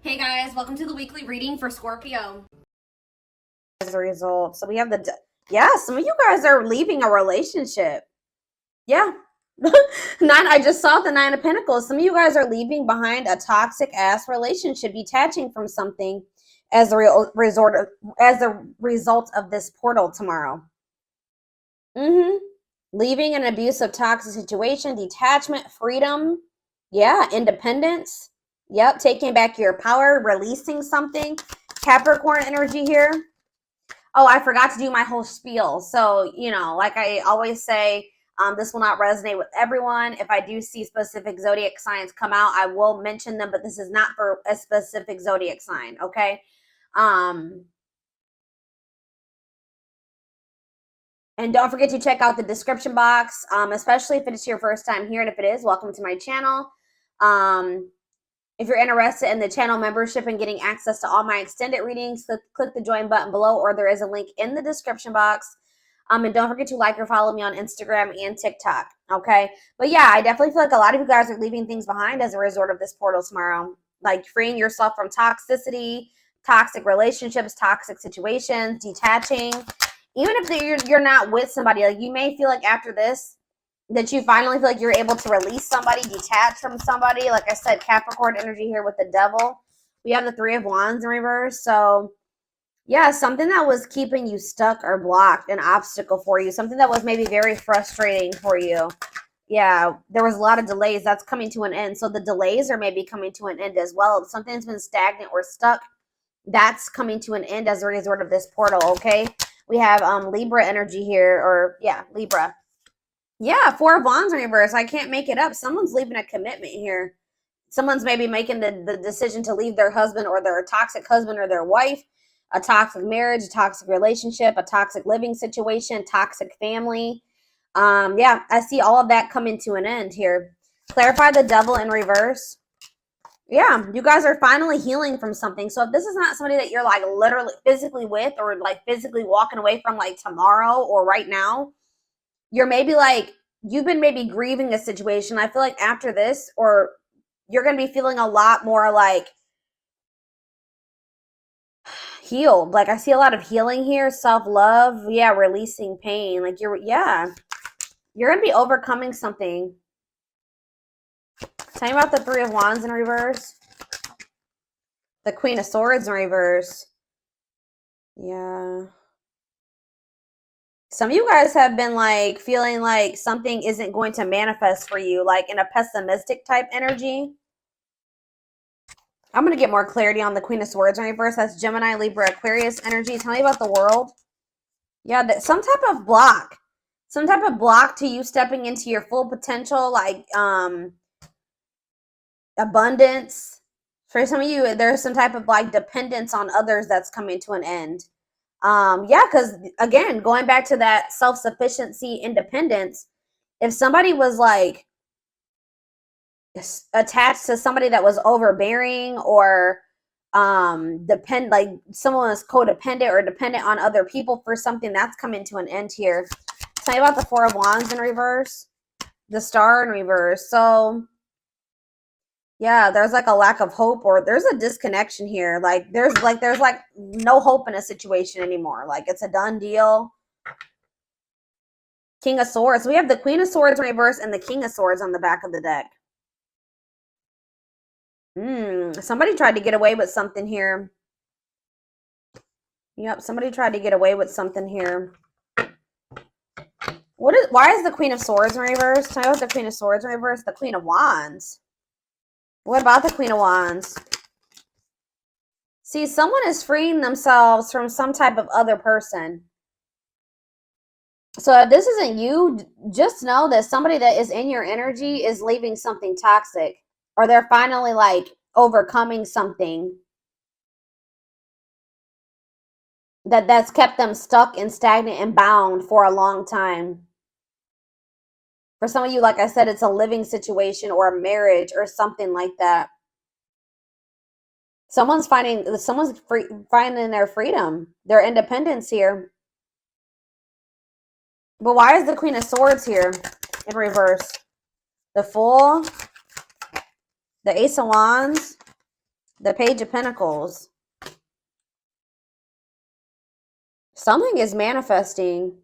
Hey guys, welcome to the weekly reading for Scorpio. As a result, so we have some of you guys are leaving a relationship. Yeah. I just saw the 9 of Pentacles. Some of you guys are leaving behind a toxic ass relationship, detaching from something as a result of this portal tomorrow. Leaving an abusive, toxic situation, detachment, freedom, yeah, independence. Yep, taking back your power, releasing something. Capricorn energy here. Oh, I forgot to do my whole spiel. So, like I always say, this will not resonate with everyone. If I do see specific zodiac signs come out, I will mention them, but this is not for a specific zodiac sign, okay? And don't forget to check out the description box, especially if it's your first time here. And if it is, welcome to my channel. If you're interested in the channel membership and getting access to all my extended readings, click the join button below, or there is a link in the description box. And don't forget to like or follow me on Instagram and TikTok, okay? But yeah, I definitely feel like a lot of you guys are leaving things behind as a result of this portal tomorrow. Like freeing yourself from toxicity, toxic relationships, toxic situations, detaching. Even if you're not with somebody, like you may feel like after this, that you finally feel like you're able to release somebody, detach from somebody. Like I said, Capricorn energy here with the devil. We have the 3 of Wands in reverse. So yeah, something that was keeping you stuck or blocked, an obstacle for you, something that was maybe very frustrating for you. Yeah, there was a lot of delays. That's coming to an end. So the delays are maybe coming to an end as well. If something's been stagnant or stuck, that's coming to an end as a result of this portal, okay? We have Libra energy here, or yeah, Libra. Yeah, 4 of Wands in reverse. I can't make it up. Someone's leaving a commitment here. Someone's maybe making the decision to leave their husband or their toxic husband or their wife, a toxic marriage, a toxic relationship, a toxic living situation, toxic family. Yeah, I see all of that coming to an end here. Clarify the devil in reverse. Yeah, you guys are finally healing from something. So if this is not somebody that you're like literally physically with or like physically walking away from like tomorrow or right now, you're maybe like, you've been maybe grieving a situation. I feel like after this, or you're going to be feeling a lot more like healed. Like I see a lot of healing here, self-love. Yeah, releasing pain. Like you're going to be overcoming something. Tell me about the 3 of Wands in reverse. The Queen of Swords in reverse. Yeah. Some of you guys have been like feeling like something isn't going to manifest for you, like in a pessimistic type energy. I'm going to get more clarity on the Queen of Swords in reverse. That's Gemini, Libra, Aquarius energy. Tell me about the world. Yeah, some type of block. Some type of block to you stepping into your full potential, like abundance. For some of you, there's some type of like dependence on others that's coming to an end. Yeah, because again, going back to that self-sufficiency, independence, if somebody was like attached to somebody that was overbearing or like someone was codependent or dependent on other people for something, that's coming to an end here. Tell me about the 4 of Wands in reverse, the Star in reverse. So yeah, there's like a lack of hope, or there's a disconnection here. Like there's no hope in a situation anymore. Like it's a done deal. King of Swords. We have the Queen of Swords in reverse and the King of Swords on the back of the deck. Somebody tried to get away with something here. Yep, somebody tried to get away with something here. Why is the Queen of Swords in reverse? Tell me about the Queen of Swords in reverse. The Queen of Wands. What about the Queen of Wands? See, someone is freeing themselves from some type of other person. So if this isn't you, just know that somebody that is in your energy is leaving something toxic, or they're finally like overcoming something that's kept them stuck and stagnant and bound for a long time. For some of you, like I said, it's a living situation or a marriage or something like that. Someone's finding their freedom, their independence here. But why is the Queen of Swords here in reverse? The Fool, the Ace of Wands, The Page of Pentacles. Something is manifesting.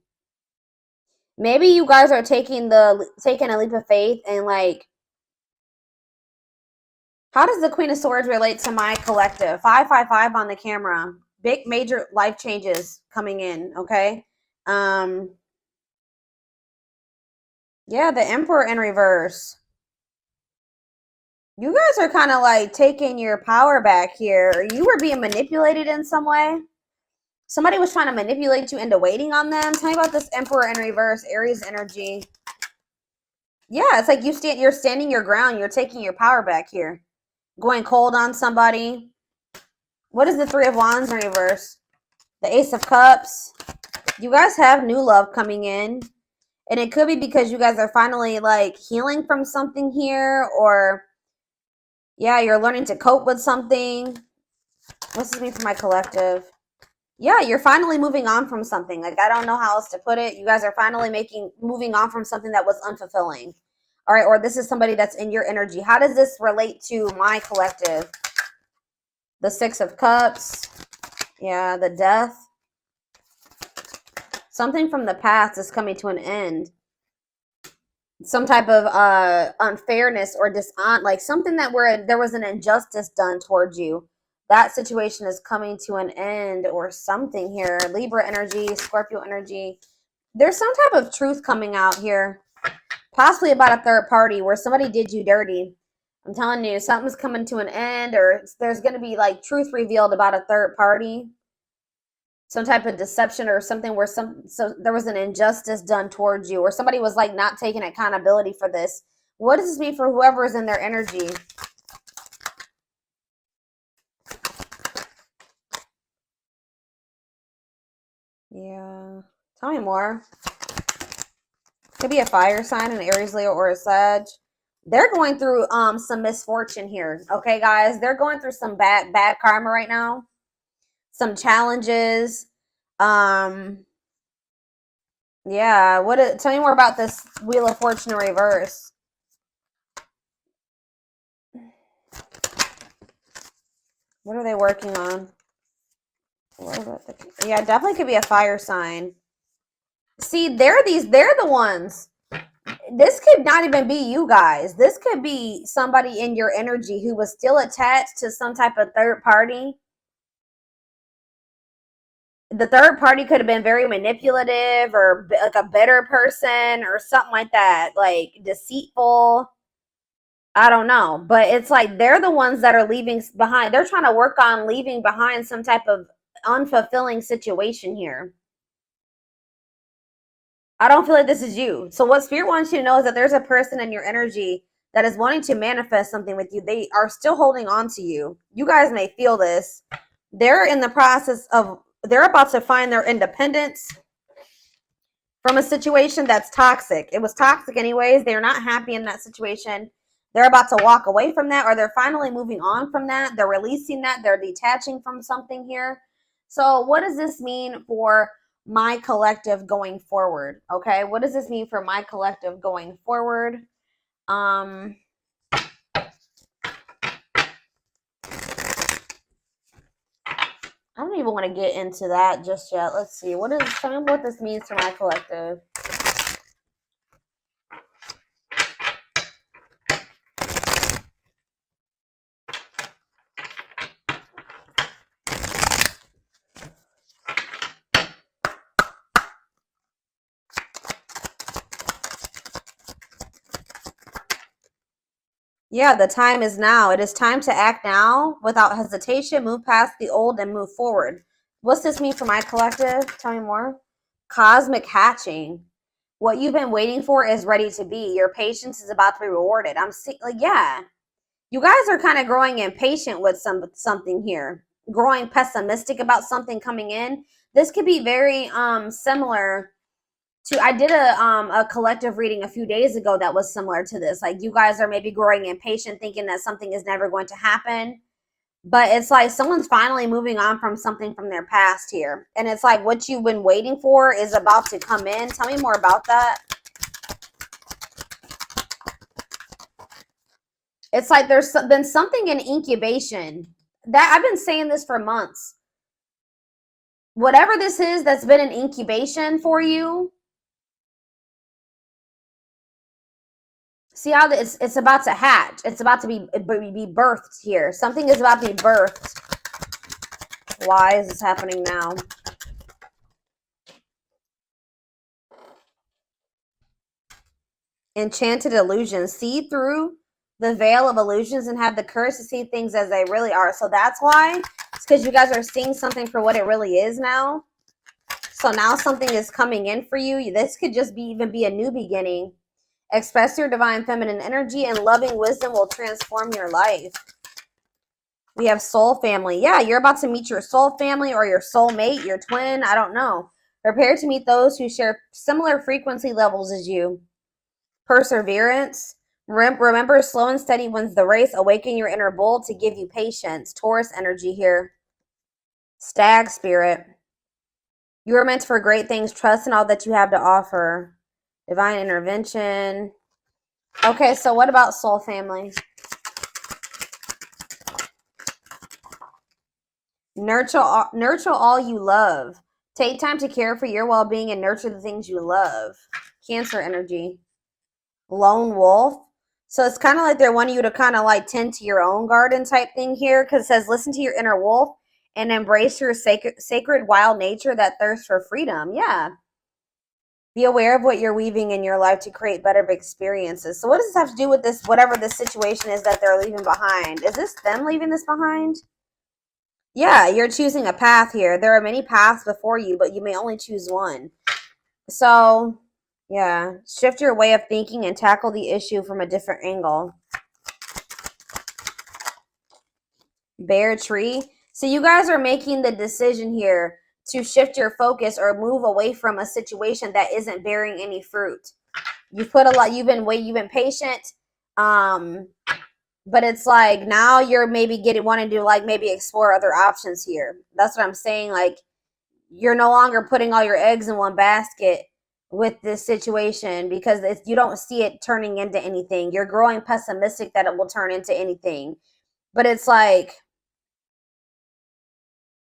Maybe you guys are taking a leap of faith and like, how does the Queen of Swords relate to my collective? 555 on the camera. Big major life changes coming in, okay? Yeah, the Emperor in reverse. You guys are kind of like taking your power back here. You were being manipulated in some way. Somebody was trying to manipulate you into waiting on them. Tell me about this Emperor in reverse, Aries energy. Yeah, it's like you're standing your ground. You're taking your power back here. Going cold on somebody. What is the Three of Wands in reverse? The Ace of Cups. You guys have new love coming in. And it could be because you guys are finally like healing from something here, or yeah, you're learning to cope with something. What's this mean for my collective? Yeah, you're finally moving on from something. Like, I don't know how else to put it. You guys are finally moving on from something that was unfulfilling. All right, or this is somebody that's in your energy. How does this relate to my collective? The Six of Cups. Yeah, the Death. Something from the past is coming to an end. Some type of unfairness or like something that there was an injustice done towards you. That situation is coming to an end or something here. Libra energy, Scorpio energy. There's some type of truth coming out here. Possibly about a third party where somebody did you dirty. I'm telling you, something's coming to an end, or there's going to be like truth revealed about a third party. Some type of deception or something where there was an injustice done towards you, or somebody was like not taking accountability for this. What does this mean for whoever is in their energy? Yeah. Tell me more. Could be a fire sign, an Aries, Leo, or a Sag. They're going through some misfortune here. Okay, guys? They're going through some bad karma right now. Some challenges. Yeah, tell me more about this Wheel of Fortune in reverse. What are they working on? Yeah, definitely could be a fire sign. See, they're the ones. This could not even be you guys. This could be somebody in your energy who was still attached to some type of third party. The third party could have been very manipulative or like a bitter person or something like that, like deceitful. I don't know, but it's like they're the ones that are leaving behind. They're trying to work on leaving behind some type of unfulfilling situation here. I don't feel like this is you. So what Spirit wants you to know is that there's a person in your energy that is wanting to manifest something with you. They are still holding on to you. You guys may feel this. They're in the process of, they're about to find their independence from a situation that's toxic. It was toxic anyways. They're not happy in that situation. They're about to walk away from that, or they're finally moving on from that. They're releasing that. They're detaching from something here. So what does this mean for my collective going forward? Okay, what does this mean for my collective going forward? I don't even want to get into that just yet. Let's see. Tell me what this means for my collective. Yeah, the time is now. It is time to act now without hesitation. Move past the old and move forward. What's this mean for my collective? Tell me more. Cosmic hatching. What you've been waiting for is ready to be. Your patience is about to be rewarded. I'm seeing, like, yeah. You guys are kind of growing impatient with something here. Growing pessimistic about something coming in. This could be very similar to, I did a collective reading a few days ago that was similar to this. Like, you guys are maybe growing impatient, thinking that something is never going to happen. But it's like someone's finally moving on from something from their past here. And it's like what you've been waiting for is about to come in. Tell me more about that. It's like there's been something in incubation. that I've been saying this for months. Whatever this is that's been an incubation for you, see how it's about to hatch. It's about to be birthed here. Something is about to be birthed. Why is this happening now? Enchanted illusions. See through the veil of illusions and have the courage to see things as they really are. So that's why. It's because you guys are seeing something for what it really is now. So now something is coming in for you. This could just even be a new beginning. Express your divine feminine energy and loving wisdom will transform your life. We have soul family. Yeah, you're about to meet your soul family or your soulmate, your twin. I don't know. Prepare to meet those who share similar frequency levels as you. Perseverance. Remember, slow and steady wins the race. Awaken your inner bull to give you patience. Taurus energy here. Stag spirit. You are meant for great things. Trust in all that you have to offer. Divine intervention. Okay, so what about soul family? Nurture all you love. Take time to care for your well-being and nurture the things you love. Cancer energy. Lone wolf. So it's kind of like they're wanting you to kind of like tend to your own garden type thing here, because it says listen to your inner wolf and embrace your sacred wild nature that thirsts for freedom. Yeah. Be aware of what you're weaving in your life to create better experiences. So what does this have to do with this, whatever this situation is that they're leaving behind? Is this them leaving this behind? Yeah, you're choosing a path here. There are many paths before you, but you may only choose one. So, yeah, shift your way of thinking and tackle the issue from a different angle. Bear tree. So you guys are making the decision here to shift your focus or move away from a situation that isn't bearing any fruit. You've put a lot, you've been patient. But it's like now you're maybe wanting to like maybe explore other options here. That's what I'm saying. Like you're no longer putting all your eggs in one basket with this situation because you don't see it turning into anything. You're growing pessimistic that it will turn into anything. But it's like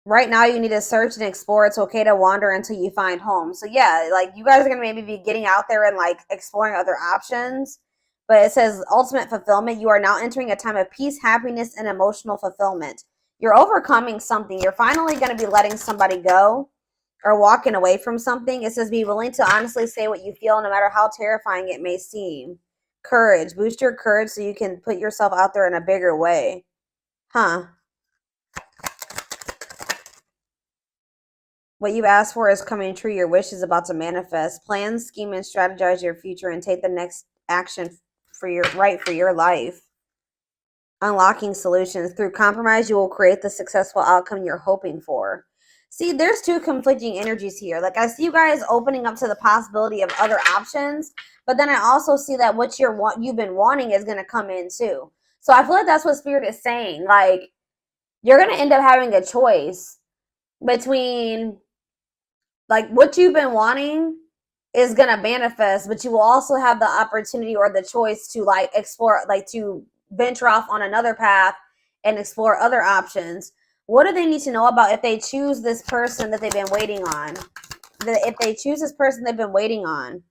right now you need to search and explore. It's okay to wander until you find home. So yeah, like you guys are going to maybe be getting out there and like exploring other options. But it says ultimate fulfillment. You are now entering a time of peace, happiness, and emotional fulfillment. You're overcoming something. You're finally going to be letting somebody go or walking away from something. It says be willing to honestly say what you feel no matter how terrifying it may seem. Courage. Boost your courage so you can put yourself out there in a bigger way. Huh. What you asked for is coming true. Your wish is about to manifest. Plan, scheme, and strategize your future and take the next action for your life. Unlocking solutions. Through compromise, you will create the successful outcome you're hoping for. See, there's two conflicting energies here. Like I see you guys opening up to the possibility of other options, but then I also see that what you've been wanting is going to come in too. So I feel like that's what Spirit is saying. Like you're going to end up having a choice between like what you've been wanting is going to manifest, but you will also have the opportunity or the choice to like explore, like to venture off on another path and explore other options. What do they need to know about if they choose this person that they've been waiting on? If they choose this person they've been waiting on.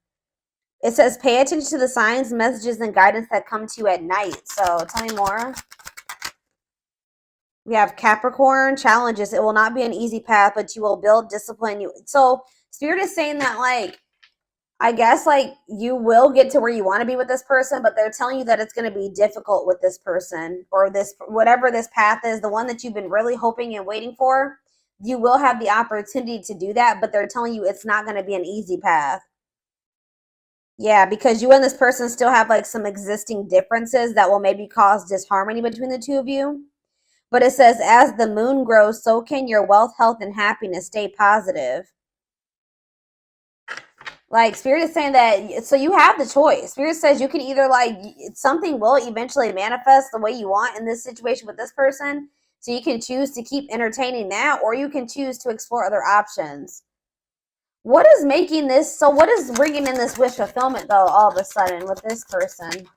It says pay attention to the signs, messages, and guidance that come to you at night. So tell me more. We have Capricorn challenges. It will not be an easy path, but you will build discipline. So Spirit is saying that like, I guess like you will get to where you want to be with this person, but they're telling you that it's going to be difficult with this person or this, whatever this path is, the one that you've been really hoping and waiting for. You will have the opportunity to do that, but they're telling you it's not going to be an easy path. Yeah, because you and this person still have like some existing differences that will maybe cause disharmony between the two of you. But it says, as the moon grows, so can your wealth, health, and happiness. Stay positive. Like, Spirit is saying that, so you have the choice. Spirit says you can either, like, something will eventually manifest the way you want in this situation with this person. So you can choose to keep entertaining that, or you can choose to explore other options. What is making this, so what is bringing in this wish fulfillment, though, all of a sudden with this person?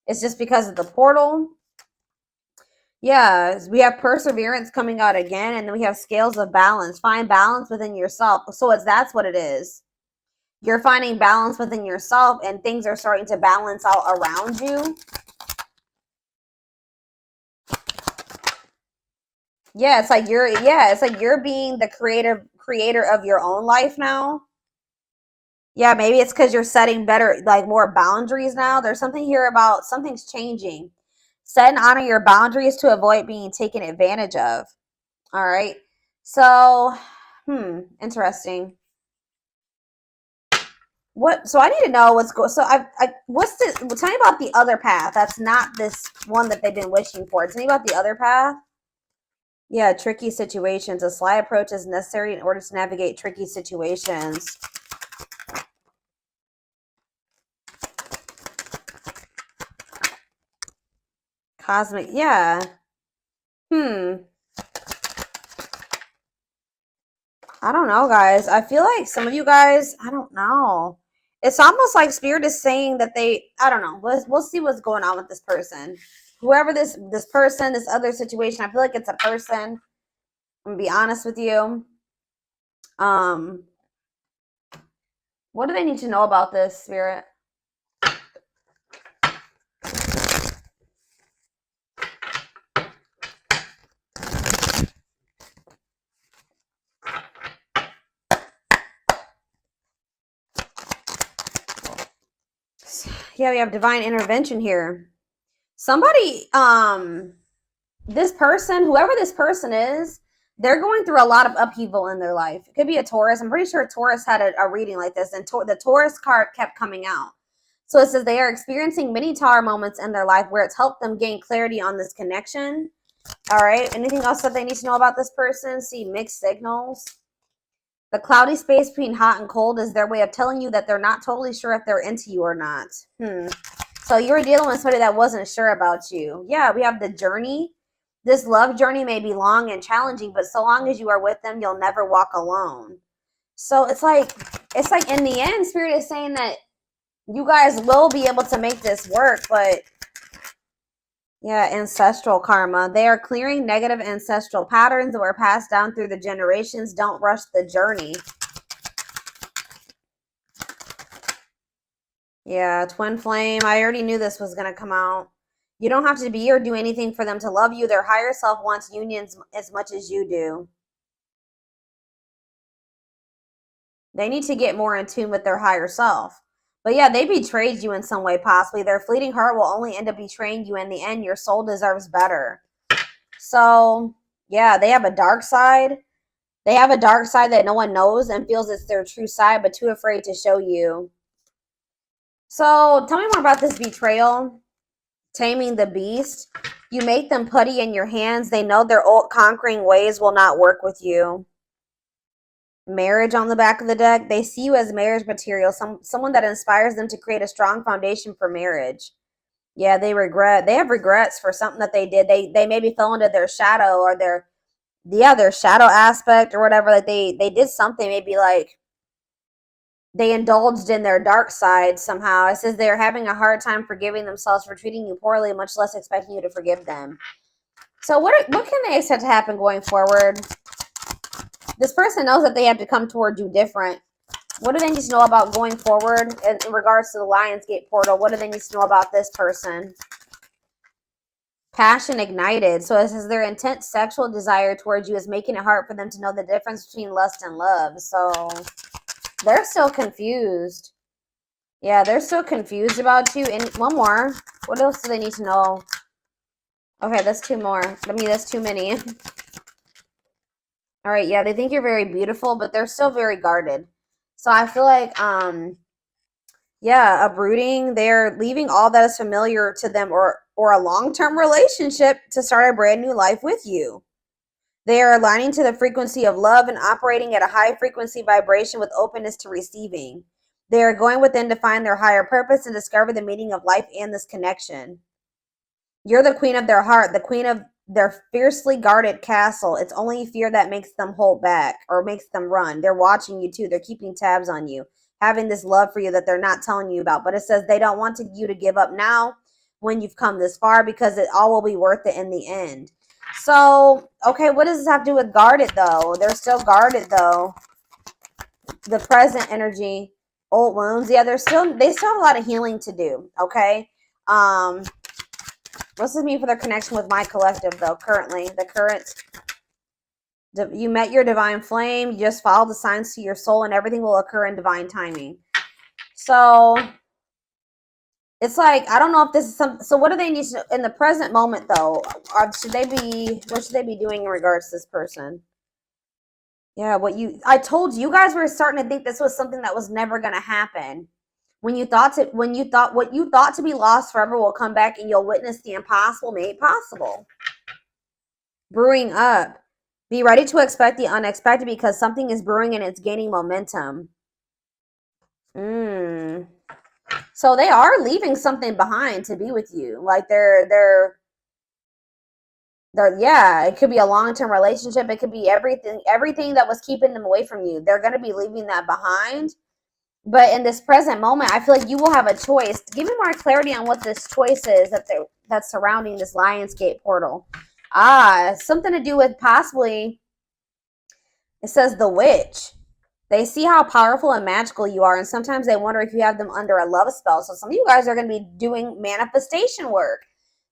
It's just because of the portal. Yeah, we have perseverance coming out again, and then we have scales of balance. Find balance within yourself. So that's what it is. You're finding balance within yourself, and things are starting to balance out around you. Yeah, it's like you're being the creator of your own life now. Yeah, maybe it's because you're setting better, like more boundaries now. There's something here about something's changing. Set and honor your boundaries to avoid being taken advantage of. All right. So, interesting. What? So I need to know what's going. So what's the? Tell me about the other path. That's not this one that they've been wishing for. Tell me about the other path. Yeah, tricky situations. A sly approach is necessary in order to navigate tricky situations. Cosmic, yeah. I don't know, guys. I feel like some of you guys, I don't know. It's almost like Spirit is saying that I don't know. We'll see what's going on with this person. Whoever this person, this other situation, I feel like it's a person. I'm gonna be honest with you. Um, what do they need to know about this, Spirit? Yeah, we have divine intervention here. Somebody, this person, whoever this person is, they're going through a lot of upheaval in their life. It could be a Taurus. I'm pretty sure Taurus had a reading like this, and the Taurus card kept coming out. So it says they are experiencing many Taur moments in their life where it's helped them gain clarity on this connection. All right. Anything else that they need to know about this person? See mixed signals. The cloudy space between hot and cold is their way of telling you that they're not totally sure if they're into you or not. So you were dealing with somebody that wasn't sure about you. Yeah, we have the journey. This love journey may be long and challenging, but so long as you are with them, you'll never walk alone. So it's like in the end, Spirit is saying that you guys will be able to make this work, but yeah, ancestral karma. They are clearing negative ancestral patterns that were passed down through the generations. Don't rush the journey. Yeah, twin flame. I already knew this was going to come out. You don't have to be or do anything for them to love you. Their higher self wants unions as much as you do. They need to get more in tune with their higher self. But yeah, they betrayed you in some way, possibly. Their fleeting heart will only end up betraying you in the end. Your soul deserves better. So, yeah, they have a dark side. They have a dark side that no one knows and feels it's their true side, but too afraid to show you. So, tell me more about this betrayal. Taming the beast. You make them putty in your hands. They know their old conquering ways will not work with you. Marriage on the back of the deck. They see you as marriage material. Someone that inspires them to create a strong foundation for marriage. Yeah, they have regrets for something that they did. They maybe fell into their shadow or their shadow aspect or whatever. Like they did something, maybe like they indulged in their dark side somehow. It says they're having a hard time forgiving themselves for treating you poorly, much less expecting you to forgive them. So what can they expect to happen going forward? This person knows that they have to come toward you different. What do they need to know about going forward in regards to the Lionsgate portal? What do they need to know about this person? Passion ignited. So it says their intense sexual desire towards you is making it hard for them to know the difference between lust and love. So they're still confused. Yeah, they're still confused about you. And one more. What else do they need to know? Okay, that's two more. I mean, that's too many. All right, yeah, they think you're very beautiful, but they're still very guarded. So I feel like, yeah, uprooting. They're leaving all that is familiar to them or a long-term relationship to start a brand new life with you. They are aligning to the frequency of love and operating at a high frequency vibration with openness to receiving. They are going within to find their higher purpose and discover the meaning of life and this connection. You're the queen of their heart, the queen of their fiercely guarded castle. It's only fear that makes them hold back or makes them run. They're watching you too. They're keeping tabs on you, having this love for you that they're not telling you about. But it says they don't want you to give up now. when you've come this far, because it all will be worth it in the end. So, okay, what does this have to do with guarded, though? They're still guarded, though. The present energy, old wounds. Yeah, they still have a lot of healing to do, okay? What's this mean for their connection with my collective, though, currently? The current, you met your divine flame, you just followed the signs to your soul, and everything will occur in divine timing. So it's like, I don't know if this is some, so what do they need to, in the present moment, though? What should they be doing in regards to this person? Yeah, I told you guys were starting to think this was something that was never going to happen. When you thought what you thought to be lost forever will come back, and you'll witness the impossible made possible. Brewing up. Be ready to expect the unexpected, because something is brewing and it's gaining momentum. So they are leaving something behind to be with you. Like they're yeah, it could be a long-term relationship. It could be everything that was keeping them away from you. They're going to be leaving that behind. But in this present moment, I feel like you will have a choice. Give me more clarity on what this choice is that's surrounding this Lionsgate portal. Something to do with possibly, it says the witch. They see how powerful and magical you are, and sometimes they wonder if you have them under a love spell. So some of you guys are going to be doing manifestation work.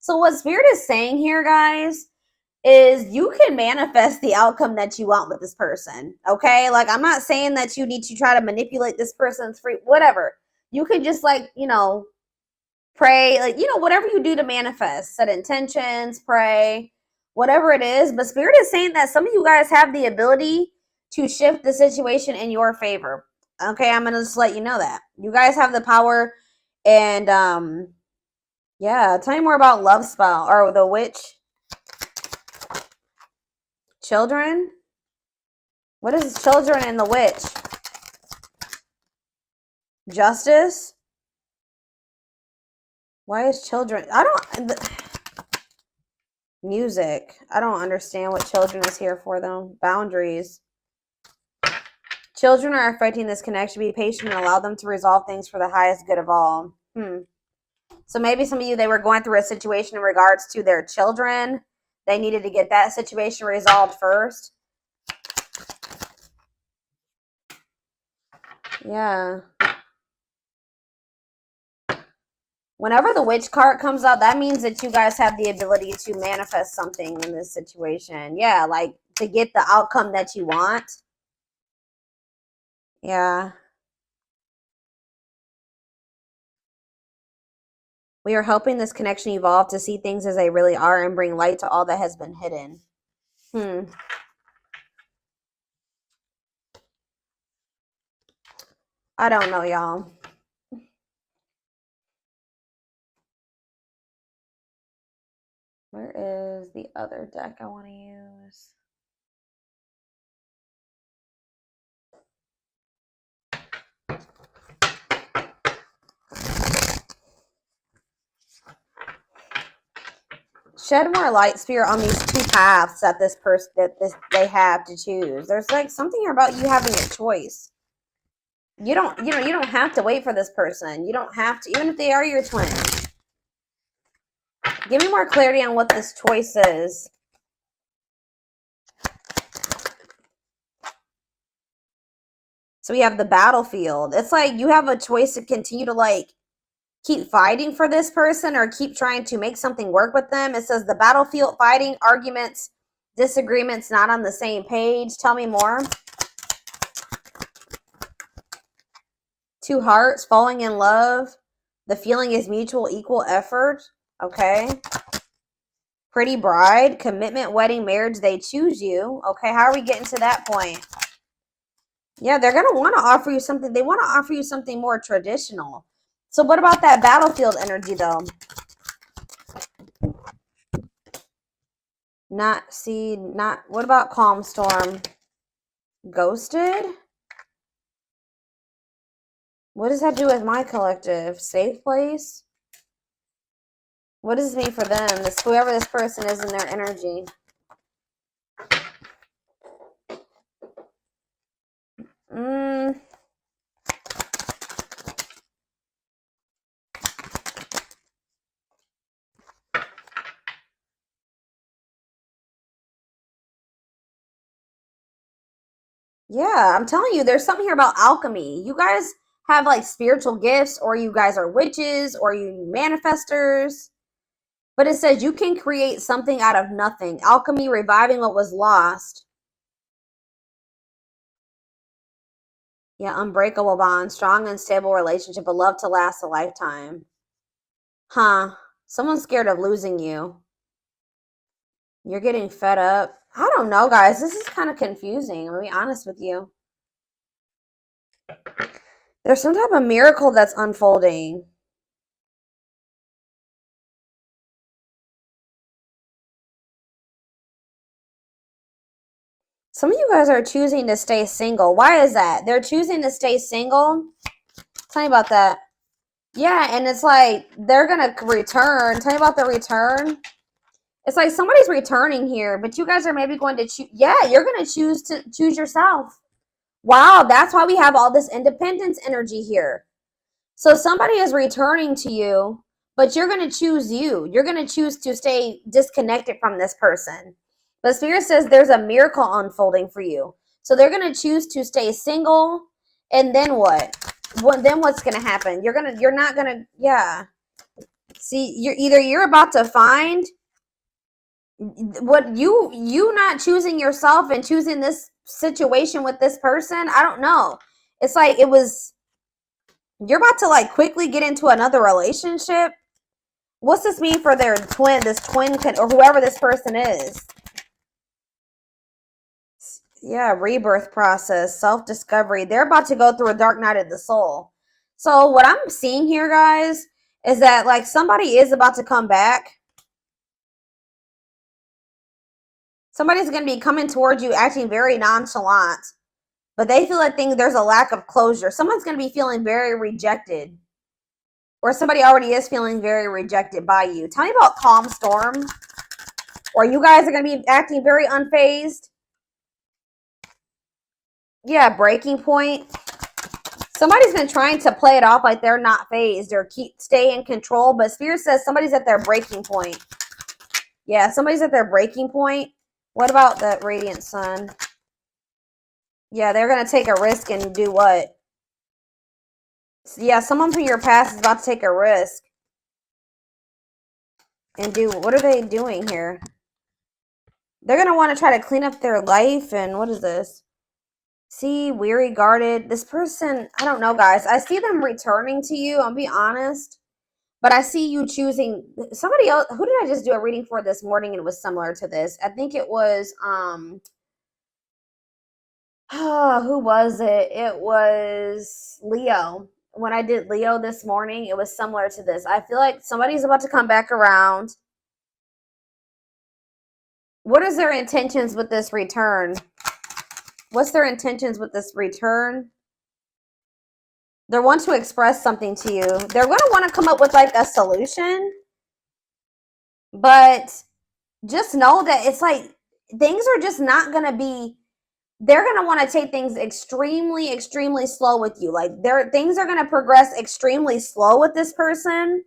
So what Spirit is saying here, guys, is you can manifest the outcome that you want with this person, okay? Like, I'm not saying that you need to try to manipulate this person's free, whatever. You can just, like, you know, pray, like, you know, whatever you do to manifest, set intentions, pray, whatever it is. But Spirit is saying that some of you guys have the ability to shift the situation in your favor, okay? I'm going to just let you know that. You guys have the power, and, yeah, tell me more about love spell, or the witch. Children? What is children and the witch? Justice? Why is children? Music. I don't understand what children is here for, though. Boundaries. Children are affecting this connection. Be patient and allow them to resolve things for the highest good of all. So maybe some of you, they were going through a situation in regards to their children. They needed to get that situation resolved first. Yeah. Whenever the witch card comes out, that means that you guys have the ability to manifest something in this situation. Yeah, like to get the outcome that you want. Yeah. We are helping this connection evolve to see things as they really are and bring light to all that has been hidden. I don't know, y'all. Where is the other deck I want to use? Shed more light, Spirit, on these two paths that they have to choose. There's like something here about you having a choice. You don't have to wait for this person. You don't have to, even if they are your twin. Give me more clarity on what this choice is. So we have the battlefield. It's like you have a choice to continue to like keep fighting for this person or keep trying to make something work with them. It says the battlefield, fighting, arguments, disagreements, not on the same page. Tell me more. Two hearts, falling in love. The feeling is mutual, equal effort. Okay. Pretty bride, commitment, wedding, marriage, they choose you. Okay, how are we getting to that point? Yeah, they're going to want to offer you something. They want to offer you something more traditional. So what about that battlefield energy, though? What about calm storm? Ghosted? What does that do with my collective? Safe place? What does this mean for them? Whoever this person is in their energy. Yeah, I'm telling you, there's something here about alchemy. You guys have like spiritual gifts, or you guys are witches, or you manifestors. But it says you can create something out of nothing. Alchemy, reviving what was lost. Yeah, unbreakable bond, strong and stable relationship, a love to last a lifetime. Huh. Someone's scared of losing you. You're getting fed up. I don't know, guys. This is kind of confusing. I'm going to be honest with you. There's some type of miracle that's unfolding. Some of you guys are choosing to stay single. Why is that? They're choosing to stay single. Tell me about that. Yeah, and it's like they're going to return. Tell me about the return. It's like somebody's returning here, but you guys are maybe going to choose. Yeah, you're going to choose yourself. Wow, that's why we have all this independence energy here. So somebody is returning to you, but you're going to choose you. You're going to choose to stay disconnected from this person. But Spirit says there's a miracle unfolding for you. So they're going to choose to stay single. And then what? Then what's going to happen? You're not going to, yeah. See, you're about to find what you not choosing yourself and choosing this situation with this person. I don't know. It's like you're about to like quickly get into another relationship. What's this mean for this twin or whoever this person is? Yeah, rebirth process, self-discovery. They're about to go through a dark night of the soul. So what I'm seeing here, guys, is that like somebody is about to come back. Somebody's going to be coming towards you acting very nonchalant, but they feel like there's a lack of closure. Someone's going to be feeling very rejected, or somebody already is feeling very rejected by you. Tell me about calm storm, or you guys are going to be acting very unfazed. Yeah, breaking point. Somebody's been trying to play it off like they're not phased or stay in control, but Spirit says somebody's at their breaking point. Yeah, somebody's at their breaking point. What about the radiant sun? Yeah, they're going to take a risk and do what? Yeah, someone from your past is about to take a risk. And what are they doing here? They're going to want to try to clean up their life. And what is this? See, weary, guarded. This person, I don't know, guys. I see them returning to you. I'll be honest. But I see you choosing somebody else. Who did I just do a reading for this morning? And it was similar to this. I think it was, who was it? It was Leo. When I did Leo this morning, it was similar to this. I feel like somebody's about to come back around. What is their intentions with this return? What's their intentions with this return? They want to express something to you. They're going to want to come up with like a solution. But just know that it's like things are just not going to be, they're going to want to take things extremely, extremely slow with you. Like things are going to progress extremely slow with this person.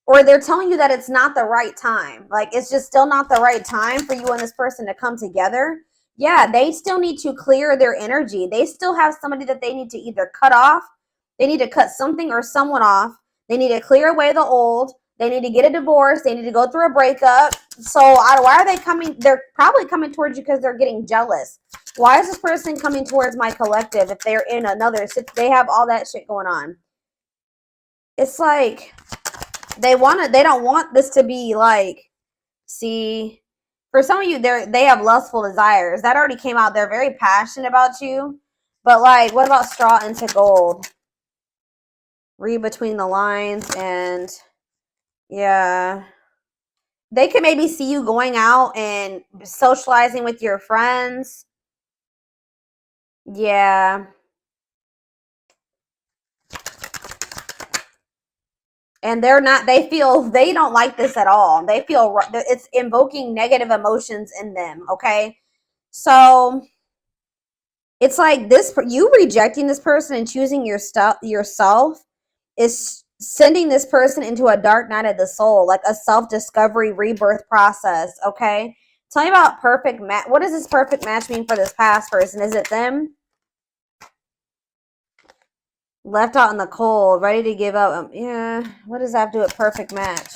Or they're telling you that it's not the right time. Like it's just still not the right time for you and this person to come together. Yeah, they still need to clear their energy. They still have somebody that they need to either cut off. They need to cut something or someone off. They need to clear away the old. They need to get a divorce. They need to go through a breakup. So why are they coming? They're probably coming towards you because they're getting jealous. Why is this person coming towards my collective if they're in another? They have all that shit going on. It's like they don't want this to be like, see, for some of you, they have lustful desires. That already came out. They're very passionate about you. But like, what about straw into gold? Read between the lines and yeah. They could maybe see you going out and socializing with your friends. Yeah. And they don't like this at all. They feel it's invoking negative emotions in them. Okay. So it's like you rejecting this person and choosing yourself is sending this person into a dark night of the soul, like a self-discovery rebirth process. Okay. Tell me about perfect match. What does this perfect match mean for this past person? Is it them? Left out in the cold, ready to give up. Yeah, what does that have to do with perfect match?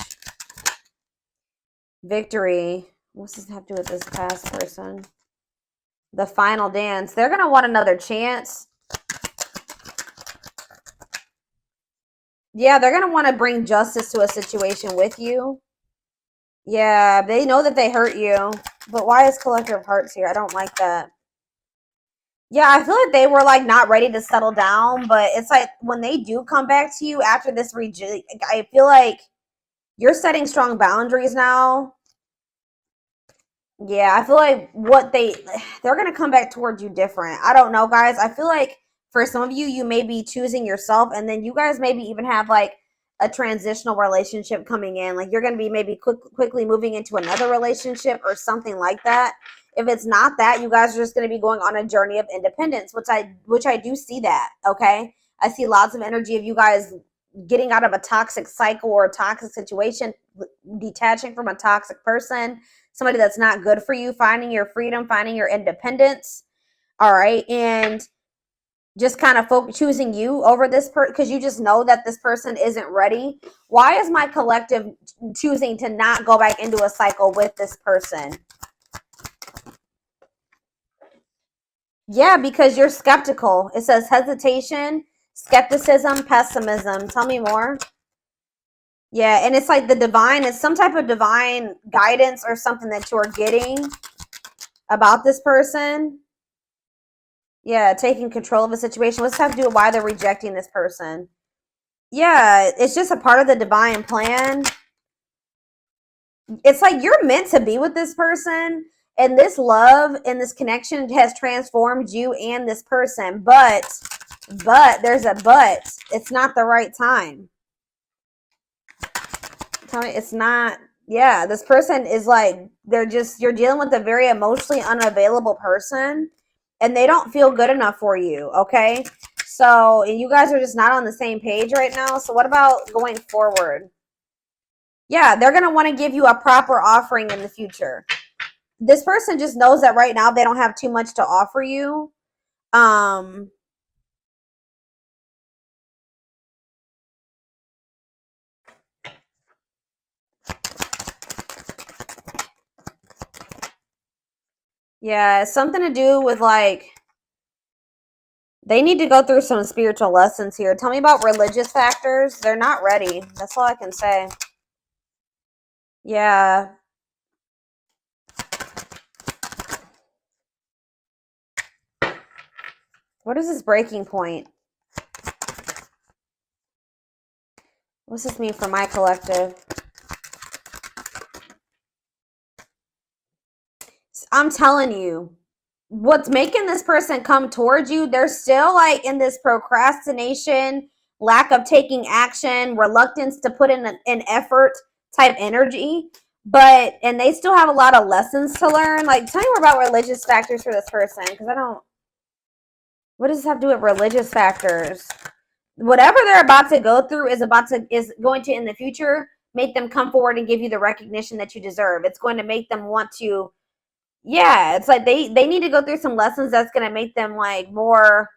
Victory. What's this have to do with this past person? The final dance. They're going to want another chance. Yeah, they're going to want to bring justice to a situation with you. Yeah, they know that they hurt you. But why is Collector of Hearts here? I don't like that. Yeah, I feel like they were like not ready to settle down, but it's like when they do come back to you after this I feel like you're setting strong boundaries now. Yeah, I feel like they're going to come back towards you different. I don't know, guys. I feel like for some of you, you may be choosing yourself, and then you guys maybe even have like a transitional relationship coming in. Like you're going to be maybe quickly moving into another relationship or something like that. If it's not that, you guys are just going to be going on a journey of independence, which I do see that, okay? I see lots of energy of you guys getting out of a toxic cycle or a toxic situation, detaching from a toxic person, somebody that's not good for you, finding your freedom, finding your independence. All right. And just kind of choosing you over this person because you just know that this person isn't ready. Why is my collective choosing to not go back into a cycle with this person? Yeah, because you're skeptical. It says hesitation, skepticism, pessimism. Tell me more. Yeah, and it's like the divine, it's some type of divine guidance or something that you're getting about this person. Yeah, taking control of a situation. What's have to do with why they're rejecting this person? Yeah, it's just a part of the divine plan. It's like you're meant to be with this person, and this love and this connection has transformed you and this person. But there's a but. It's not the right time. Tell me, it's not. Yeah, this person is like you're dealing with a very emotionally unavailable person, and they don't feel good enough for you. Okay, so you guys are just not on the same page right now. So what about going forward? Yeah, they're gonna want to give you a proper offering in the future. This person just knows that right now they don't have too much to offer you. Yeah, something to do with like they need to go through some spiritual lessons here. Tell me about religious factors. They're not ready. That's all I can say. Yeah. What is this breaking point? What's this mean for my collective? I'm telling you, what's making this person come towards you, they're still like in this procrastination, lack of taking action, reluctance to put in an effort type energy. And they still have a lot of lessons to learn. Like, tell me more about religious factors for this person, because I don't. What does this have to do with religious factors? Whatever they're about to go through is going to in the future make them come forward and give you the recognition that you deserve. It's going to make them want to. Yeah, it's like they need to go through some lessons that's going to make them like more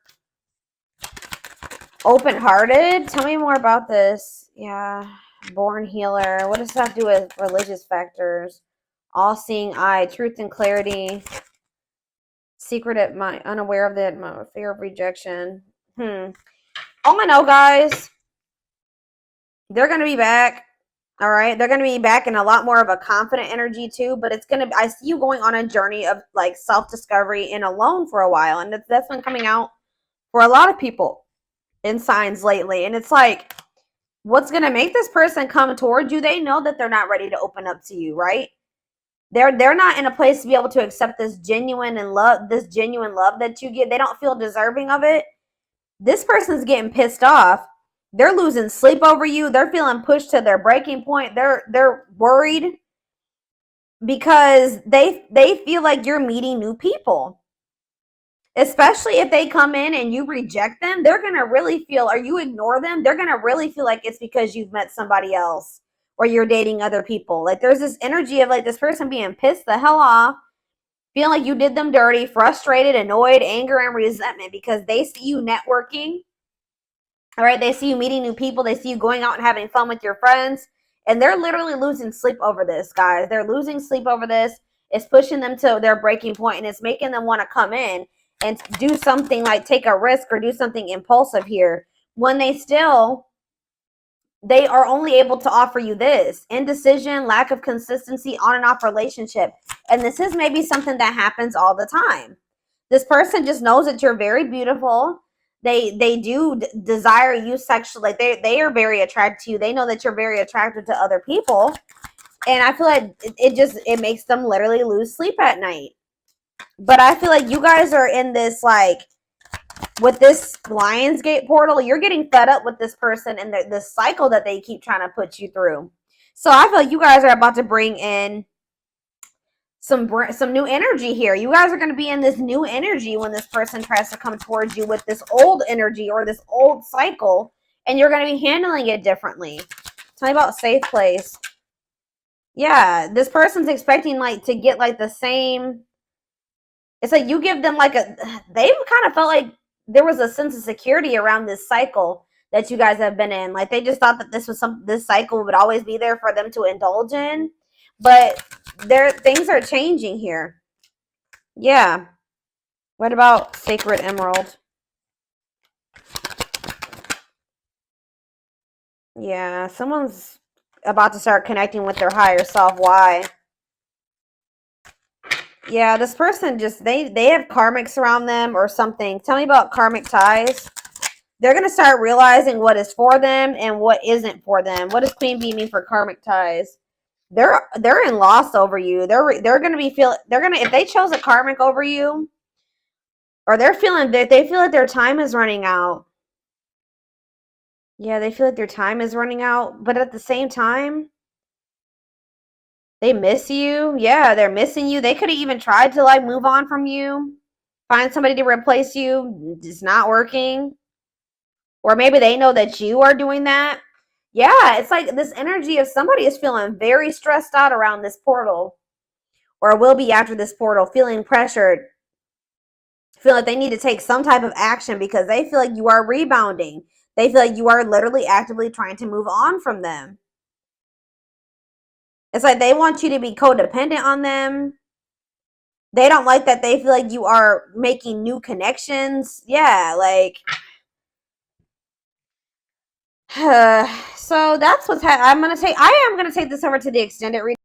open-hearted. Tell me more about this. Yeah, born healer. What does that have to do with religious factors? All-seeing eye, truth and clarity. Secret at my unaware of that, my fear of rejection. All I know, guys, they're going to be back. All right, they're going to be back in a lot more of a confident energy too, but I see you going on a journey of like self-discovery and alone for a while, and that's been coming out for a lot of people in signs lately. And it's like, what's going to make this person come towards you? They know that they're not ready to open up to you, right? They're not in a place to be able to accept this genuine love that you get. They don't feel deserving of it. This person's getting pissed off. They're losing sleep over you. They're feeling pushed to their breaking point. They're worried because they feel like you're meeting new people. Especially if they come in and you reject them, they're going to really feel, or you ignore them, they're going to really feel like it's because you've met somebody else or you're dating other people. Like there's this energy of like this person being pissed the hell off, feeling like you did them dirty, frustrated, annoyed, anger, and resentment because they see you networking All right, they see you meeting new people. They see you going out and having fun with your friends. And they're literally losing sleep over this, guys. They're losing sleep over this. It's pushing them to their breaking point, and it's making them want to come in and do something like take a risk or do something impulsive here when they are only able to offer you this indecision, lack of consistency, on and off relationship. And this is maybe something that happens all the time. This person just knows that you're very beautiful. They do desire you sexually. Like they are very attracted to you. They know that you're very attracted to other people. And I feel like it makes them literally lose sleep at night. But I feel like you guys are in this, like, with this Lionsgate portal, you're getting fed up with this person and the cycle that they keep trying to put you through. So I feel like you guys are about to bring in some new energy here. You guys are going to be in this new energy when this person tries to come towards you with this old energy or this old cycle, and you're going to be handling it differently. Tell me about safe place. Yeah, this person's expecting like to get like the same. It's like you give them like they've kind of felt like there was a sense of security around this cycle that you guys have been in. Like they just thought that this cycle would always be there for them to indulge in. But things are changing here. Yeah. What about Sacred Emerald? Yeah, someone's about to start connecting with their higher self. Why? Yeah, this person just, they have karmics around them or something. Tell me about karmic ties. They're going to start realizing what is for them and what isn't for them. What does Queen Bee mean for karmic ties? They're in loss over you. They're going to be if they chose a karmic over you, or they feel like their time is running out. Yeah, they feel like their time is running out, but at the same time, they miss you. Yeah, they're missing you. They could have even tried to like move on from you, find somebody to replace you. It's not working. Or maybe they know that you are doing that. Yeah, it's like this energy of somebody is feeling very stressed out around this portal, or will be after this portal, feeling pressured, feel like they need to take some type of action because they feel like you are rebounding. They feel like you are literally actively trying to move on from them. It's like they want you to be codependent on them. They don't like that they feel like you are making new connections. Yeah, like so that's what's I am going to take this over to the extended reading.